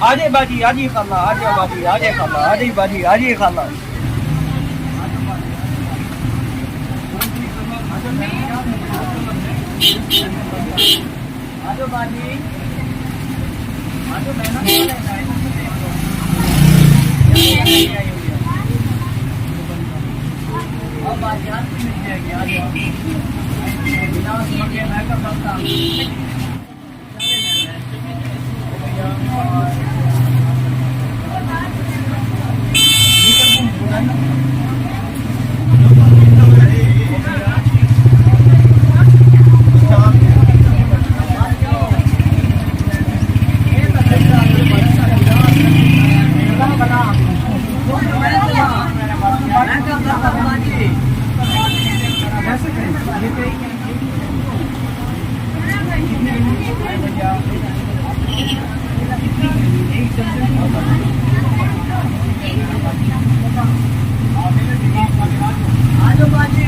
आजे बाजी आजी खाला आजे बाजी आजे खाला आजे बाजी आजे खाला आजो बाजी आजो मेहनत अब बाजी आज मिल जाएगी आजो बिना समझे मैं कर सकता हूँ आजो बाजी